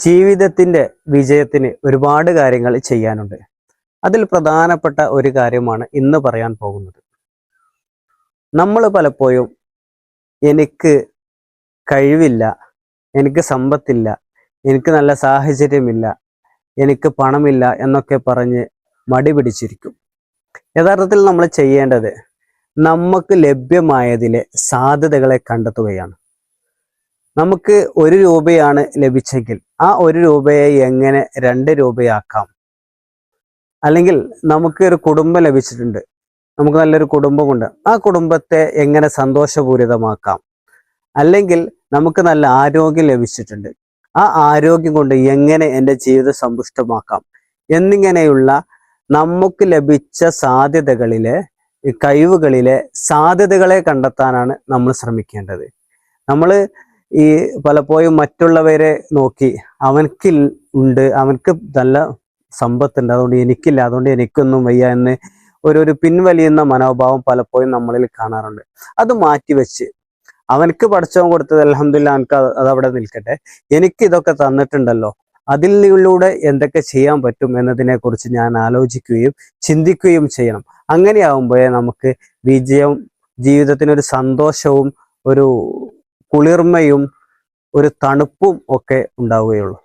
ജീവിതത്തിൻ്റെ വിജയത്തിന് ഒരുപാട് കാര്യങ്ങൾ ചെയ്യാനുണ്ട്. അതിൽ പ്രധാനപ്പെട്ട ഒരു കാര്യമാണ് ഇന്ന് പറയാൻ പോകുന്നത്. നമ്മൾ പലപ്പോഴും എനിക്ക് കഴിവില്ല, എനിക്ക് സമ്പത്തില്ല, എനിക്ക് നല്ല സാഹചര്യമില്ല, എനിക്ക് പണമില്ല എന്നൊക്കെ പറഞ്ഞ് മടി പിടിച്ചിരിക്കും. യഥാർത്ഥത്തിൽ നമ്മൾ ചെയ്യേണ്ടത് നമുക്ക് ലഭ്യമായതിലെ സാധ്യതകളെ കണ്ടെത്തുകയാണ്. നമുക്ക് 1 രൂപയാണ് ലഭിച്ചെങ്കിൽ ആ 1 രൂപയെ എങ്ങനെ 2 രൂപയാക്കാം, അല്ലെങ്കിൽ നമുക്ക് ഒരു കുടുംബം ലഭിച്ചിട്ടുണ്ട്, നമുക്ക് നല്ലൊരു കുടുംബമുണ്ട്, ആ കുടുംബത്തെ എങ്ങനെ സന്തോഷപൂരിതമാക്കാം, അല്ലെങ്കിൽ നമുക്ക് നല്ല ആരോഗ്യം ലഭിച്ചിട്ടുണ്ട്, ആ ആരോഗ്യം കൊണ്ട് എങ്ങനെ എൻ്റെ ജീവിതം സമ്പുഷ്ടമാക്കാം എന്നിങ്ങനെയുള്ള നമുക്ക് ലഭിച്ച സാധ്യതകളിലെ കഴിവുകളിലെ സാധ്യതകളെ കണ്ടെത്താനാണ് നമ്മൾ ശ്രമിക്കേണ്ടത്. നമ്മൾ പലപ്പോഴും മറ്റുള്ളവരെ നോക്കി അവനക്ക് ഉണ്ട്, അവനക്ക് നല്ല സമ്പത്തുണ്ട്, അതുകൊണ്ട് എനിക്കില്ല, അതുകൊണ്ട് എനിക്കൊന്നും വയ്യ എന്ന് ഒരു പിൻവലിയുന്ന മനോഭാവം പലപ്പോഴും നമ്മളിൽ കാണാറുണ്ട്. അത് മാറ്റിവെച്ച് അവനക്ക് പഠിച്ചവൻ കൊടുത്തത് അൽഹംദുലില്ലാ, അവനക്ക് അതവിടെ നിൽക്കട്ടെ, എനിക്ക് ഇതൊക്കെ തന്നിട്ടുണ്ടല്ലോ, അതിലൂടെ എന്തൊക്കെ ചെയ്യാൻ പറ്റും എന്നതിനെ കുറിച്ച് ഞാൻ ആലോചിക്കുകയും ചിന്തിക്കുകയും ചെയ്യണം. അങ്ങനെയാവുമ്പോഴേ നമുക്ക് വിജയം, ജീവിതത്തിനൊരു സന്തോഷവും ഒരു കുളിർമയും ഒരു തണുപ്പും ഒക്കെ ഉണ്ടാവുകയുള്ളൂ.